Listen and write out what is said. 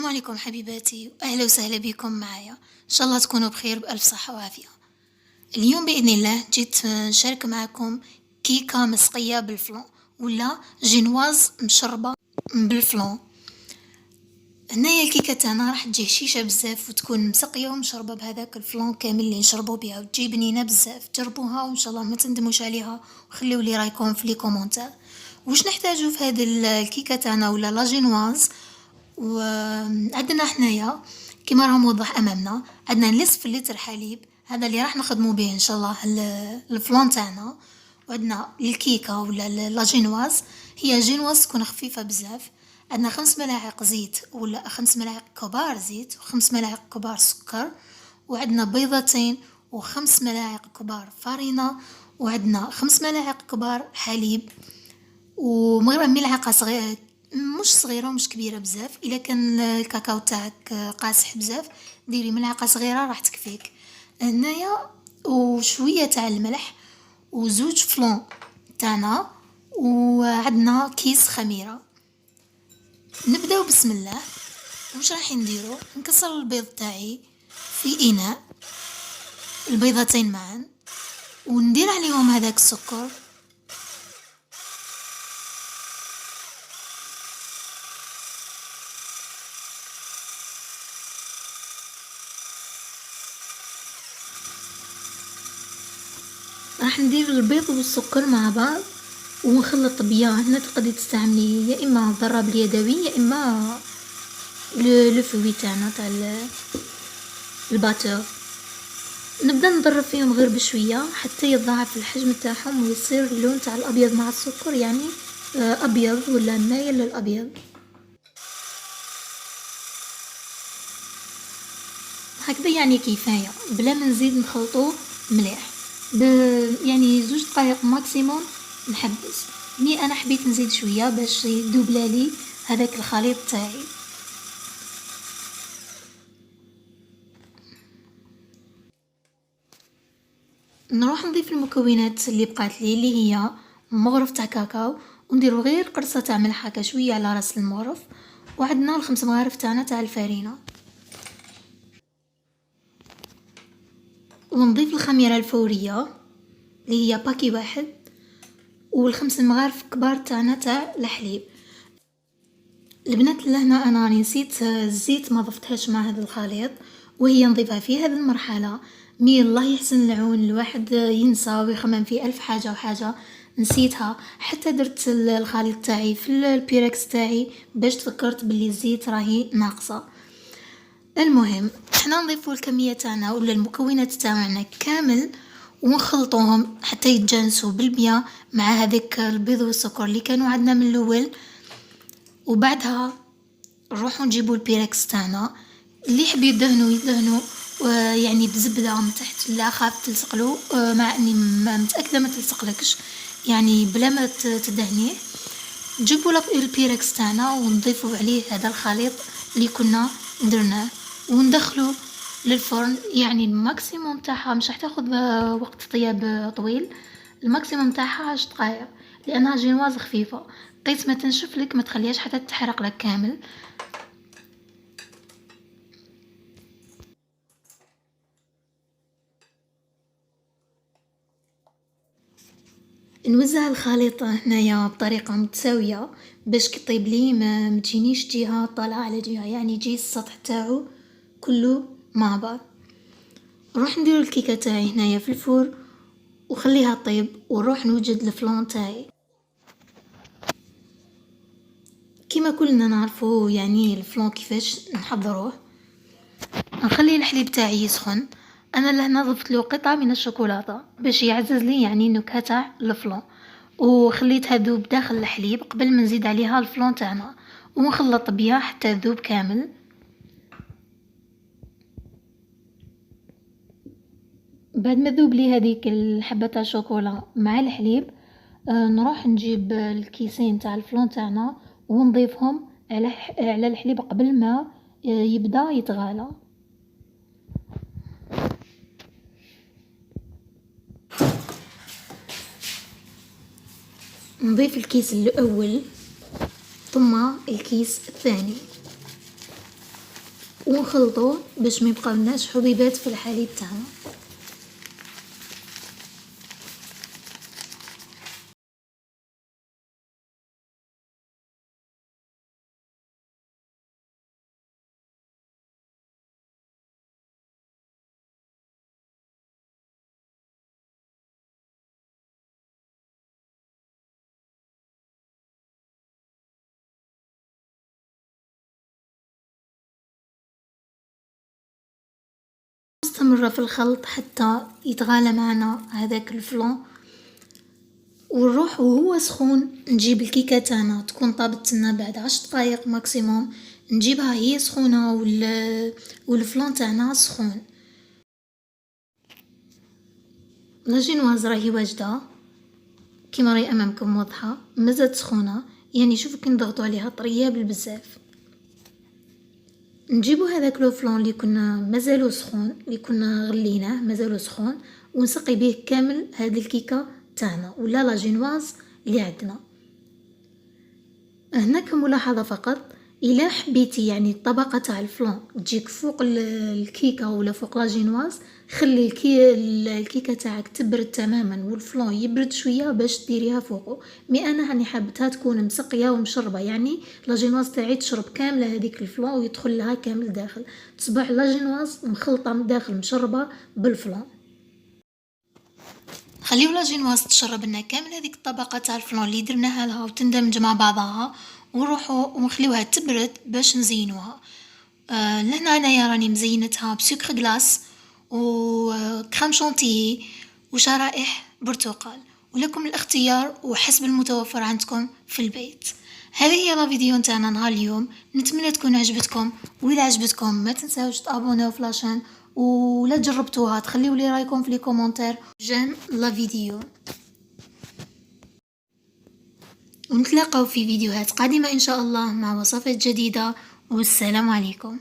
السلام عليكم حبيباتي وأهلا وسهلا بكم معايا. إن شاء الله تكونوا بخير بألف صحة وعافية. اليوم بإذن الله جيت نشارك معكم كيكة مسقية بالفلون ولا جينواز مشربة بالفلون. هنايا الكيكة تاعنا راح تجي هشيشة بزاف وتكون مسقية ومشربة بهذاك الفلون كامل اللي نشربو بها وتجي بنينة بزاف. جربوها وإن شاء الله ما تندموش عليها وخليو لي رايكم في لي كومونتير. واش نحتاجو في هذه الكيكة تاعنا ولا لا جينواز؟ وعندنا حنايا كيما راه موضح امامنا عندنا نصف لتر حليب، هذا اللي راح نخدمو به ان شاء الله الفلان تاعنا. وعندنا الكيكه ولا لا جينواز، هي جينواز تكون خفيفه بزاف. عندنا 5 ملاعق زيت ولا 5 ملاعق كبار زيت و5 ملاعق كبار سكر، وعندنا بيضتين و5 ملاعق كبار فارينة، وعندنا 5 ملاعق كبار حليب، ومغرب ملعقة صغيرة مش صغيرة ومش كبيرة بزاف. إلا كان الكاكاو تاعك قاصح بزاف ديري ملعقة صغيرة راح تكفيك. هنايا وشوية تاع الملح وزوج فلون تاعنا، وعندنا كيس خميرة. نبداو بسم الله. واش راح نديرو؟ نكسر البيض تاعي في إناء، البيضتين معا، وندير عليهم هذاك السكر، راح ندير البيض والسكر مع بعض ونخلط بياه. هنا تقدري تستعملي يا اما الضراب اليدوي يا اما لو فوي تاعنا تاع الباتور. نبدا نضرب فيهم غير بشويه حتى يتضاعف الحجم تاعهم ويصير اللون تاع الابيض مع السكر، يعني ابيض ولا مايل للابيض. هكذا يعني كفايه بلا ما نزيد نخلطوه مليح. يعني 2 دقائق ماكسيموم نحبس. انا حبيت نزيد شويه باش يذوب لي هذاك الخليط تاعي. نروح نضيف المكونات اللي بقات لي اللي هي مغرف تاع كاكاو، ونديرو غير قرصه تاع ملح هكا شويه على راس المغرف، وعندنا ال5 مغارف تاعنا تاع الفارينه، ونضيف الخميره الفوريه اللي هي باكي واحد، وال5 مغارف كبار تاعنا تاع الحليب. البنات لهنا انا نسيت الزيت ما ضفتهاش مع هذا الخليط، وهي نضيفها في هذه المرحله. الله يحسن العون، الواحد ينسى ويخمم في الف حاجه وحاجه نسيتها. حتى درت الخليط تاعي في البيركس تاعي باش تفكرت باللي الزيت راهي ناقصه. المهم احنا نضيفوا الكميه تاعنا ولا المكونات تاعنا كامل ونخلطوهم حتى يتجانسوا بالبيا مع هذيك البيض والسكر اللي كانوا عندنا من الاول. وبعدها نروحوا نجيبوا البيركس تاعنا، اللي يحب يدهنوا يعني بزبده من تحت، لا خاف تلصقلو، مع اني ما متاكده ما تلصقلكش يعني بلا ما تدهنيه. نجيبوا البيركس تاعنا ونضيفوا عليه هذا الخليط اللي كنا درناه وندخلو للفرن. يعني الماكسيموم تاعها مش راح تاخذ وقت طياب طويل، الماكسيموم تاعها 10 دقائق لانها جينواز خفيفه. قيس ما تنشف لك ما تخليهاش حتى تحرق لك كامل. نوزع الخليط هنايا بطريقه متساويه باش كطيب لي ما تجينيش جهه طالعه على جهه، يعني يجي السطح تاعو كله مع بعض. نروح ندير الكيكه تاعي هنايا في الفور وخليها طيب، ونروح نوجد الفلان تاعي. كما كلنا نعرفوا يعني الفلان كيفاش نحضروه. نخلي الحليب تاعي يسخن. انا لهنا ضفت له قطعه من الشوكولاته باش يعزز لي يعني النكهه تاع الفلان، وخليتها ذوب داخل الحليب قبل ما نزيد عليها الفلان تاعنا ونخلط بيها حتى تذوب كامل. بعد ما ذوب لي هذيك الحبه تاع الشوكولا مع الحليب، نروح نجيب الكيسين تاع الفلان تاعنا ونضيفهم على الحليب قبل ما يبدا يتغالى. نضيف الكيس الأول ثم الكيس الثاني. ونخلطوه باش ما يبقاولناش حبيبات في الحليب تاعنا. نستمر في الخلط حتى يتغالى معنا هذاك الفلون، ونروح وهو سخون نجيب الكيكة تاعنا تكون طابت لنا بعد 10 دقايق ماكسيموم، نجيبها هي سخونة والفلون تاعنا سخون. لاجينواز راهي واجدة كيما راهي امامكم واضحة، مازالت سخونة، يعني شوفوا كي نضغطو عليها طرية بالبزاف. نجيبو هذاك لو فلون اللي كنا مازالو سخون، اللي كنا غليناه مازالو سخون، ونسقي به كامل هذه الكيكة تاعنا ولا لاجينواز اللي عندنا. هنا كملاحظة فقط، إلا حبيتي يعني الطبقة تاع الفلون تجيك فوق الكيكة ولا فوق لاجينواز، خلي الكيكة تاعك تبرد تماما والفلون يبرد شوية باش ديريها فوقه. مي انا هاني حبتها تكون مسقية ومشربة، يعني لاجينواز تاعي تشرب كاملة هذيك الفلون ويدخل لها كامل داخل، تصبح لاجينواز مخلطة من داخل مشربة بالفلون. خليو لاجينواز تشرب لنا كامل هذيك الطبقة تاع الفلون اللي درناها لها وتندمج مع بعضها، ونروحو ونخليوها تبرد باش نزينوها. لهنا انايا راني مزينتها بسكر غلاس وكريم شانتيي وشرائح برتقال، ولكم الاختيار وحسب المتوفر عندكم في البيت. هذه هي لا فيديو نتاعنا نهار اليوم، نتمنى تكون عجبتكم، واذا عجبتكم ما تنساوش تابوناو في لاشين، ولا جربتوها تخليوا لي رايكم في لي كومونتير. جيم لا فيديو، ونتلاقاو في فيديوهات قادمة ان شاء الله مع وصفات جديدة، والسلام عليكم.